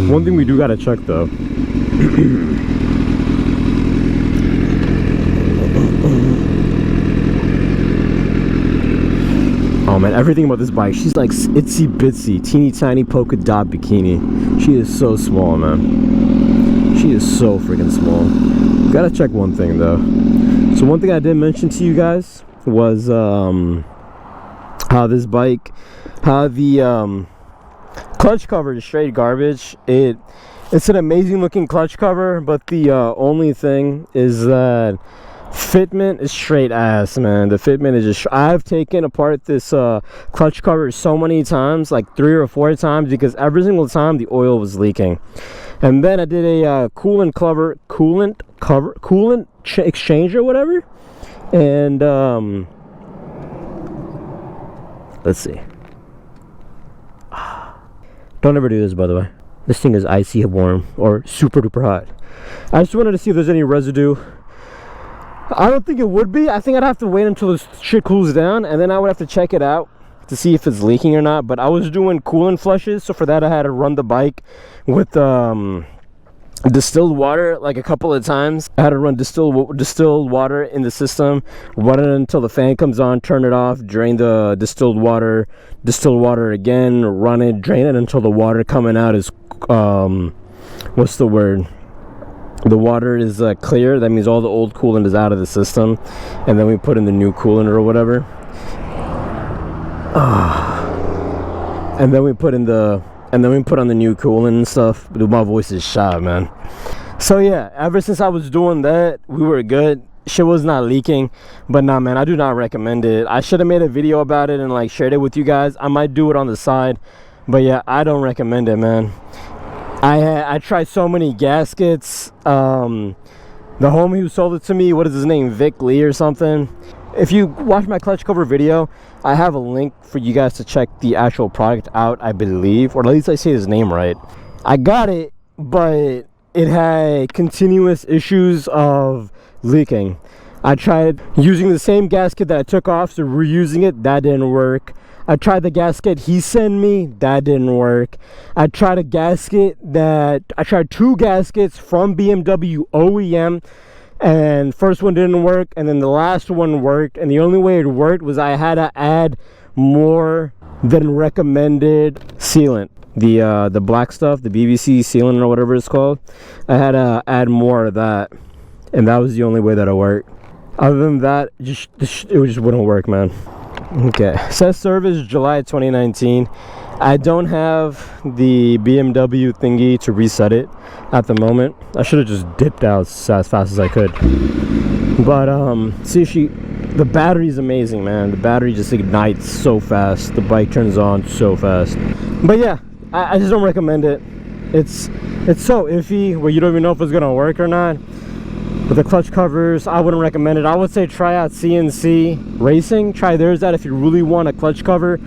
One thing we do gotta check though. Oh man, everything about this bike. She's like itsy bitsy, teeny tiny polka dot bikini. She is so small, man. She is so freaking small. Gotta check one thing though. So one thing I didn't mention to you guys was how this bike, how the clutch cover is straight garbage. It's an amazing looking clutch cover, but the only thing is that fitment is straight ass, man. The fitment is just, I've taken apart this clutch cover so many times, like 3 or 4 times, because every single time the oil was leaking. And then I did a coolant exchange or whatever, and let's see. Don't ever do this, by the way. This thing is icy warm or super duper hot. I just wanted to see if there's any residue. I don't think it would be. I think I'd have to wait until this shit cools down, and then I would have to check it out to see if it's leaking or not. But I was doing coolant flushes, so for that I had to run the bike with distilled water like a couple of times. I had to run distilled water in the system, run it until the fan comes on, turn it off, drain the distilled water again, run it, drain it until the water coming out is what's the word? The water is clear. That means all the old coolant is out of the system, and then we put in the new coolant or whatever. And then we put on the new coolant and stuff. Dude, my voice is shot, man. So yeah, ever since I was doing that, we were good. Shit was not leaking. But nah, man, I do not recommend it. I should have made a video about it and like shared it with you guys. I might do it on the side, but yeah, I don't recommend it, man. I tried so many gaskets. The homie who sold it to me, what is his name, Vic Lee or something. If you watch my clutch cover video, I have a link for you guys to check the actual product out, I believe, or at least I say his name right. I got it, but it had continuous issues of leaking. I tried using the same gasket that I took off, so reusing it, that didn't work. I tried the gasket he sent me, that didn't work. I tried 2 gaskets from BMW OEM, and first one didn't work, and then the last one worked, and the only way it worked was I had to add more than recommended sealant, the black stuff, the BBC sealant or whatever it's called. I had to add more of that, and that was the only way that it worked. Other than that, it just wouldn't work, man. Okay, says service July 2019. I don't have the BMW thingy to reset it at the moment. I should have just dipped out as fast as I could. But see, the battery's amazing, man. The battery just ignites so fast. The bike turns on so fast. But yeah, I just don't recommend it. It's so iffy where you don't even know if it's gonna work or not. With the clutch covers, I wouldn't recommend it. I would say try out CNC Racing. Try theirs out if you really want a clutch cover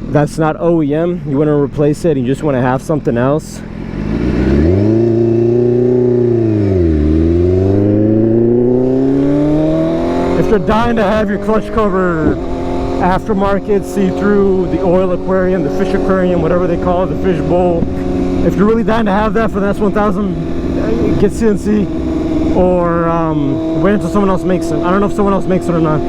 that's not OEM. You want to replace it and you just want to have something else. If you're dying to have your clutch cover aftermarket, see through, the oil aquarium, the fish aquarium, whatever they call it, the fish bowl. If you're really dying to have that for the S1000, get CNC. Or wait until someone else makes it. I don't know if someone else makes it or not.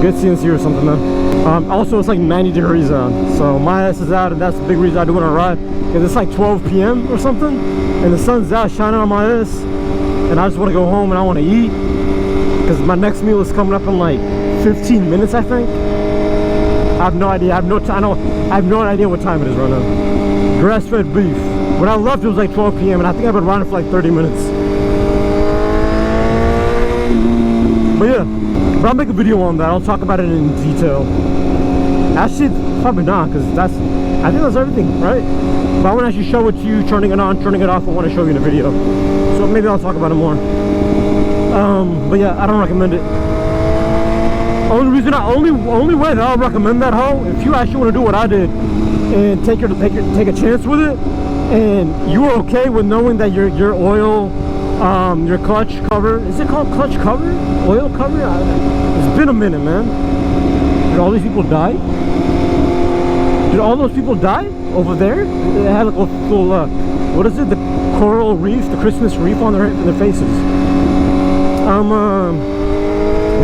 Get CNC or something, man. Also, it's like 90 degrees out, so my ass is out, and that's the big reason I do want to ride, because it's like 12 p.m. or something, and the sun's out shining on my ass, and I just want to go home and I want to eat, because my next meal is coming up in like 15 minutes, I think. I have no idea. I have no idea what time it is right now. Grass-fed beef. When I left, it was like 12 p.m. and I think I've been riding for like 30 minutes. But yeah, but I'll make a video on that. I'll talk about it in detail. Actually, probably not, because I think that's everything, right? But I want to actually show it to you, turning it on, turning it off. I want to show you in a video, so maybe I'll talk about it more. But yeah, I don't recommend it. Only way that I'll recommend that hoe, if you actually want to do what I did and take a chance with it, and you're okay with knowing that your oil, your clutch cover, is it called clutch cover? Oil cover? It's been a minute, man. Did all these people die? Did all those people die over there? They had like a little what is it? The coral reef, the Christmas reef on their faces. What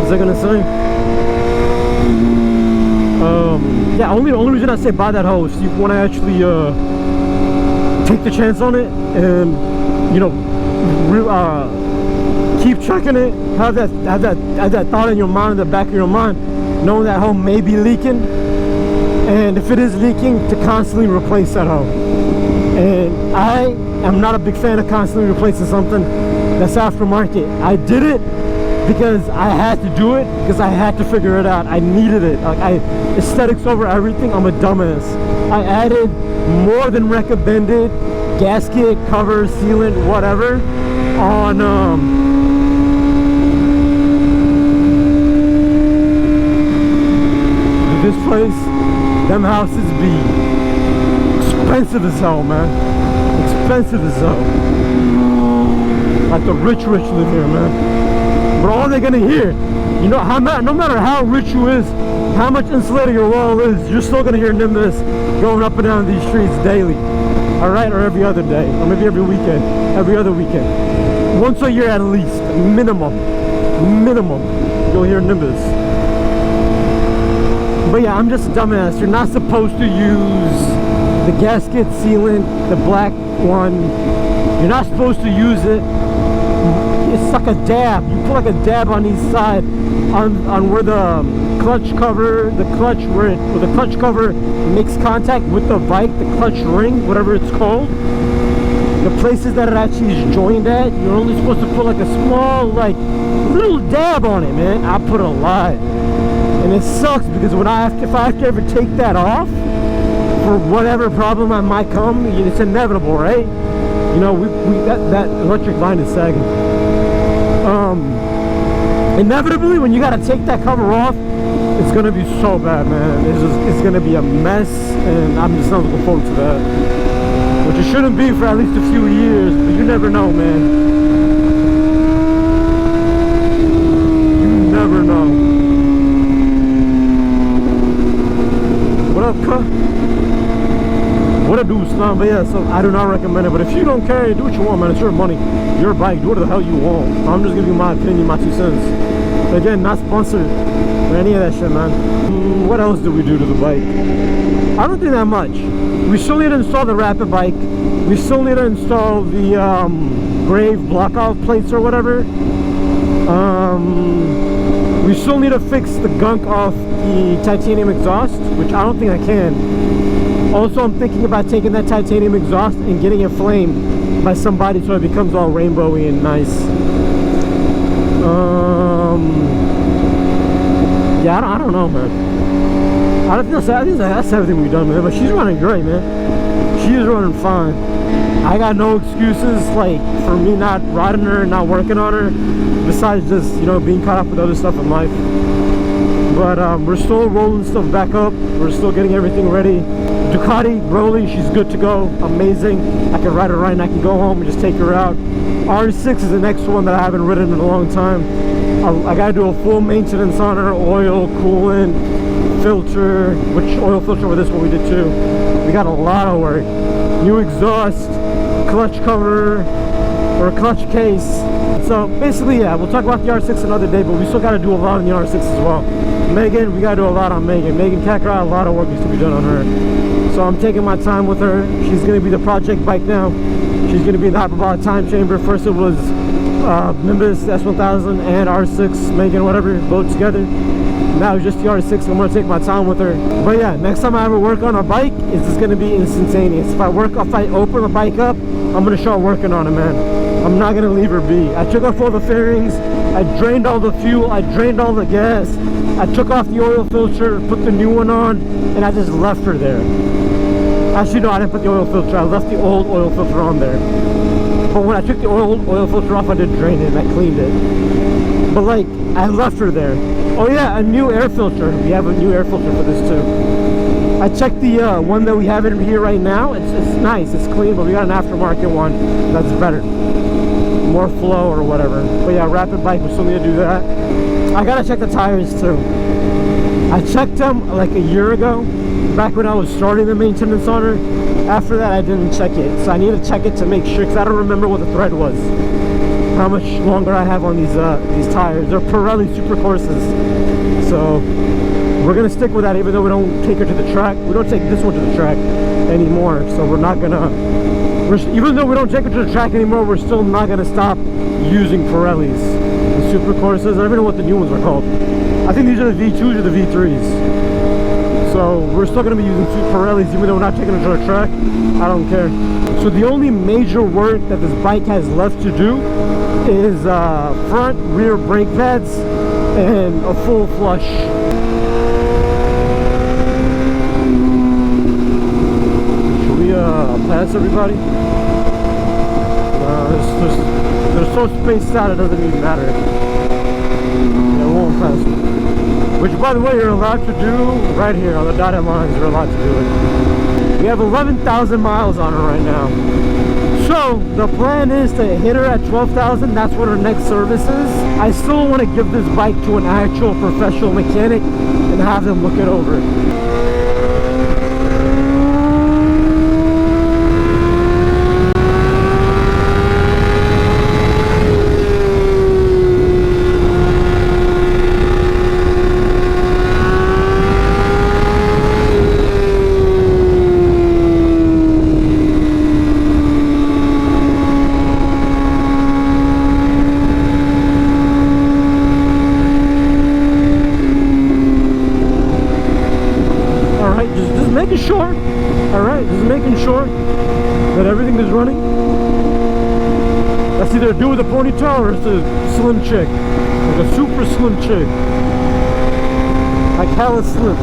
was I gonna say? Yeah, only reason I say buy that hose, you want to actually take the chance on it, and you know, keep checking it. Have that thought in your mind, in the back of your mind, knowing that hole may be leaking, and if it is leaking, to constantly replace that hole. And I am not a big fan of constantly replacing something that's aftermarket. I did it because I had to do it, because I had to figure it out. I needed it. Like, aesthetics over everything. I'm a dumbass. I added more than recommended gasket, cover, sealant, whatever on this place. Them houses be expensive as hell, man. Expensive as hell. Like the rich live here, man. But all they're gonna hear, you know, no matter how rich you is, how much insulated your wall is, you're still gonna hear Nimbus going up and down these streets daily. Alright, or every other day, or maybe every weekend, every other weekend. Once a year at least, minimum, you'll hear Nimbus. But yeah, I'm just a dumbass. You're not supposed to use the gasket sealant, the black one. You're not supposed to use it. It's like a dab. You put like a dab on each side, on where the clutch cover, where the clutch cover makes contact with the bike, the clutch ring, whatever it's called. The places that it actually is joined at, you're only supposed to put like a small, like little dab on it, man. I put a lot, and it sucks because if I have to ever take that off for whatever problem I might come, it's inevitable, right? You know, that electric line is sagging. Inevitably, when you gotta take that cover off, it's gonna be so bad, man. It's gonna be a mess, and I'm just not looking forward to that. Which it shouldn't be for at least a few years, but you never know, man. You never know. What up, cuh? What a do, Slam. But yeah, so I do not recommend it. But if you don't care, do what you want, man. It's your money, your bike. Do what the hell you want. I'm just giving you my opinion, my 2 cents. Again, not sponsored or any of that shit, man. What else did we do to the bike? I don't think that much. We still need to install the Rapid bike. We still need to install the Grave block-off plates or whatever. We still need to fix the gunk off the titanium exhaust, which I don't think I can. Also, I'm thinking about taking that titanium exhaust and getting it flamed by somebody so it becomes all rainbowy and nice. Yeah, I don't know, man. I think that's everything we've done, man. But she's running great, man. She is running fine. I got no excuses, like, for me not riding her and not working on her, besides just, you know, being caught up with other stuff in life. But we're still rolling stuff back up. We're still getting everything ready. Ducati, Broly, she's good to go. Amazing. I can ride her right and I can go home and just take her out. R6 is the next one that I haven't ridden in a long time. I gotta do a full maintenance on her. Oil, coolant, filter. Which oil filter for this one we did too. We got a lot of work. New exhaust, clutch cover, or a clutch case. So basically, yeah, we'll talk about the R6 another day, but we still gotta do a lot on the R6 as well. Megan, we gotta do a lot on Megan. Megan Kakra, a lot of work needs to be done on her. So I'm taking my time with her. She's gonna be the project bike now. She's gonna be in the hyperbolic time chamber. First it was Nimbus S1000 and R6, Megan, whatever, both together. Now it's just the R6. I'm gonna take my time with her. But yeah, next time I ever work on a bike, it's just gonna be instantaneous. If I open the bike up, I'm gonna start working on it, man. I'm not gonna leave her be. I took off all the fairings, I drained all the fuel, I drained all the gas, I took off the oil filter, put the new one on, and I just left her there. Actually, no, I didn't put the oil filter, I left the old oil filter on there. But when I took the old oil filter off, I did drain it and I cleaned it. But like, I left her there. Oh yeah, a new air filter. We have a new air filter for this too. I checked the one that we have in here right now. It's nice, it's clean, but we got an aftermarket one that's better. More flow or whatever. But yeah, Rapid bike, we still need to do that. I gotta check the tires too. I checked them like a year ago, back when I was starting the maintenance on her. After that, I didn't check it. So I need to check it to make sure, because I don't remember what the thread was. How much longer I have on these tires. They're Pirelli Super Courses. So we're gonna stick with that, even though we don't take her to the track. We don't take this one to the track anymore. So we're not gonna, even though we don't take her to the track anymore, we're still not gonna stop using Pirellis. The Super Courses, I don't even know what the new ones are called. I think these are the V2s or the V3s. So we're still going to be using Pirellis even though we're not taking it to a track. I don't care. So the only major work that this bike has left to do is front, rear brake pads and a full flush. Should we pass everybody? They're so spaced out it doesn't even matter. Yeah, we won't pass them. Which, by the way, you're allowed to do right here on the dotted lines. You're allowed to do it. We have 11,000 miles on her right now. So the plan is to hit her at 12,000. That's what her next service is. I still want to give this bike to an actual professional mechanic and have them look it over. Sure. Alright, just making sure that everything is running. That's either a dude with a ponytail or it's a slim chick. Like a super slim chick. Like hella slim.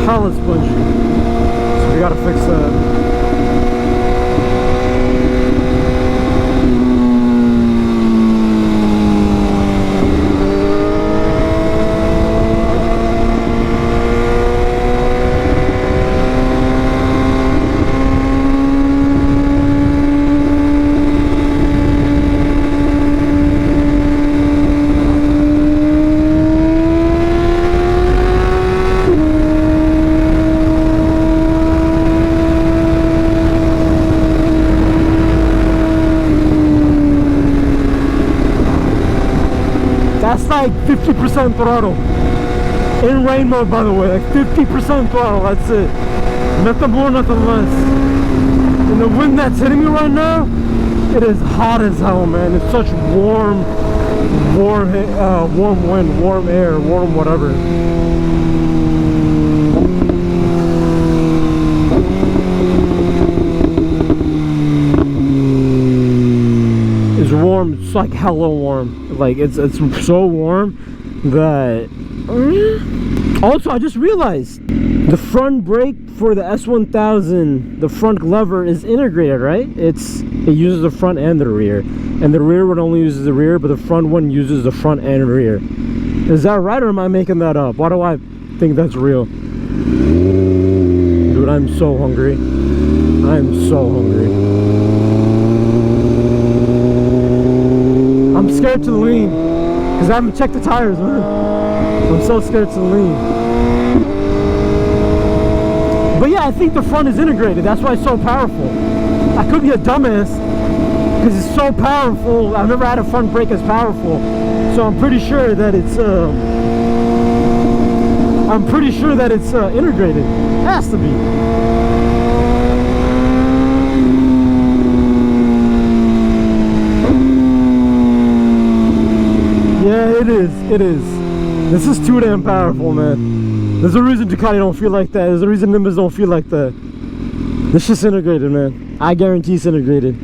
Hella spongy. So we gotta fix that. That's like 50% throttle. In rain mode, by the way, like 50% throttle, that's it. Nothing more, nothing less. And the wind that's hitting me right now, it is hot as hell, man. It's such warm wind, warm air, warm whatever. It's warm, it's like hella warm. Like it's so warm that also I just realized the front brake for the S1000, the front lever is integrated, right? It uses the front and the rear, and the rear one only uses the rear, but the front one uses the front and rear. Is that right, or am I making that up? Why do I think that's real? Dude, I'm so hungry. I'm so hungry. I'm scared to lean because I haven't checked the tires, man. I'm so scared to lean. But yeah, I think the front is integrated. That's why it's so powerful. I could be a dumbass because it's so powerful. I've never had a front brake as powerful, so I'm pretty sure that it's integrated. It has to be. Yeah, it is. This is too damn powerful, man. There's a reason Ducati don't feel like that. There's a reason Nimbus don't feel like that. This shit's integrated, man. I guarantee it's integrated.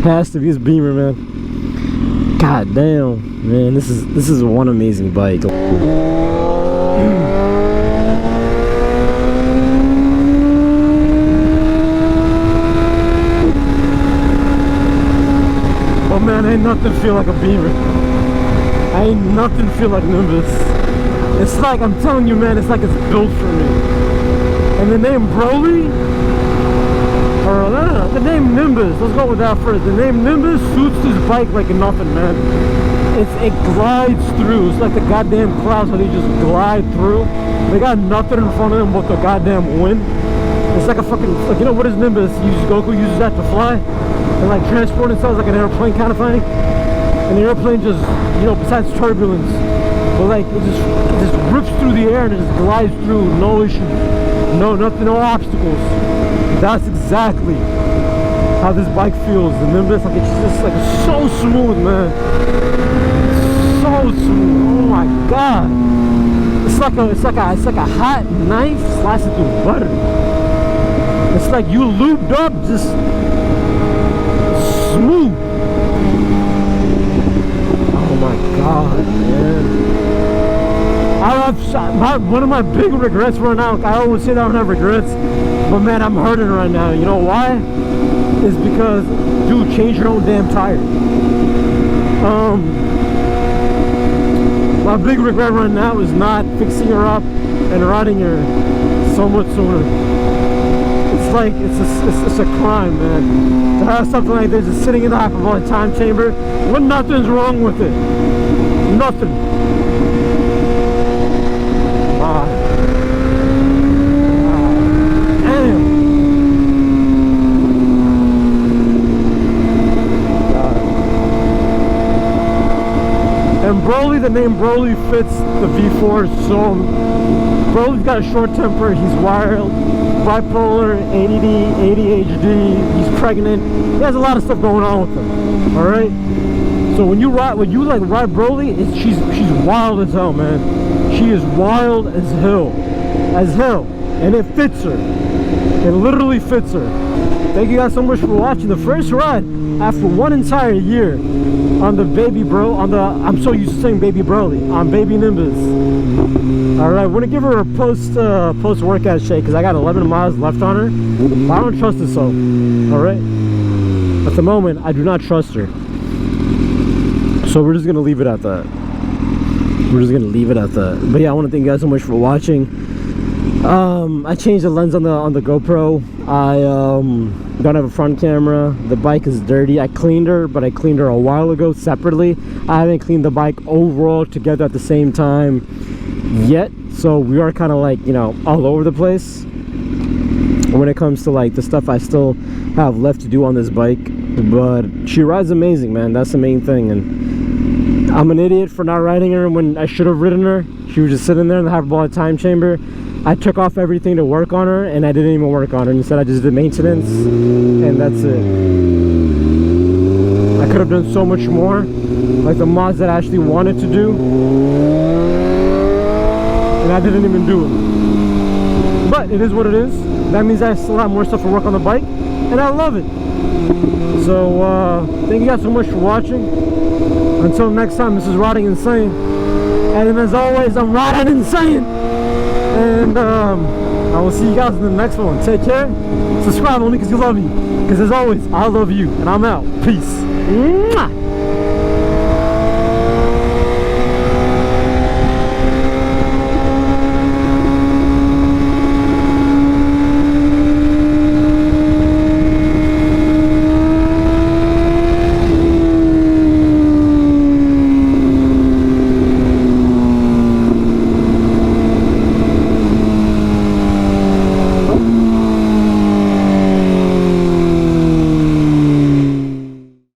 Has to be. It's Beamer, man. God damn, man, this is one amazing bike. Oh man, ain't nothing feel like a Beamer. Ain't nothing feel like Nimbus. It's like, I'm telling you, man, it's like it's built for me. And the name Broly, or no, the name Nimbus, let's go with that first. The name Nimbus suits this bike like nothing, man. It glides through. It's like the goddamn clouds, how they just glide through. They got nothing in front of them but the goddamn wind. It's like a fucking, like, you know what is Nimbus? Goku uses that to fly and like transport himself like an airplane kind of thing. And the airplane just, you know, besides turbulence, but like it just rips through the air and it just glides through, no issues, nothing, no obstacles. That's exactly how this bike feels. The Nimbus, like it's just like so smooth, man. So smooth. Oh my god. It's like a hot knife slicing through butter. It's like you lubed up, just smooth. Oh my god, man. One of my big regrets right now, I always say that I don't have regrets, but man, I'm hurting right now. You know why? It's because, dude, change your own damn tire. My big regret right now is not fixing her up and riding her so much sooner. It's like, it's a crime, man, to have something like this just sitting in the hyperbolic time chamber when nothing's wrong with it. Nothing. And Broly, the name Broly fits the V4 so. Broly's got a short temper, he's wild, bipolar, ADD, ADHD, he's pregnant. He has a lot of stuff going on with him. Alright? So when you ride Broly, she's wild as hell, man. She is wild as hell. And it fits her. It literally fits her. Thank you guys so much for watching the first ride after one entire year on the I'm so used to saying Baby Broly, on Baby Nimbus. Alright, we're gonna give her a post workout shake because I got 11 miles left on her. But I don't trust her, so alright. At the moment, I do not trust her. So we're just gonna leave it at that. But yeah, I want to thank you guys so much for watching. I changed the lens on the GoPro. I don't have a front camera. The bike is dirty. I cleaned her, but I cleaned her a while ago separately. I haven't cleaned the bike overall together at the same time yet, so we are kind of like, you know, all over the place when it comes to like the stuff I still have left to do on this bike. But she rides amazing, man. That's the main thing. And I'm an idiot for not riding her when I should have ridden her. She was just sitting there in the hyperbolic time chamber. I took off everything to work on her, and I didn't even work on her. Instead, I just did maintenance, and that's it. I could have done so much more, like the mods that I actually wanted to do, and I didn't even do it. But it is what it is. That means I still have more stuff to work on the bike, and I love it. So, thank you guys so much for watching. Until next time, this is Riding Insane. And as always, I'm riding insane. And I will see you guys in the next one. Take care. Subscribe only because you love me. Because as always, I love you. And I'm out. Peace. Mwah!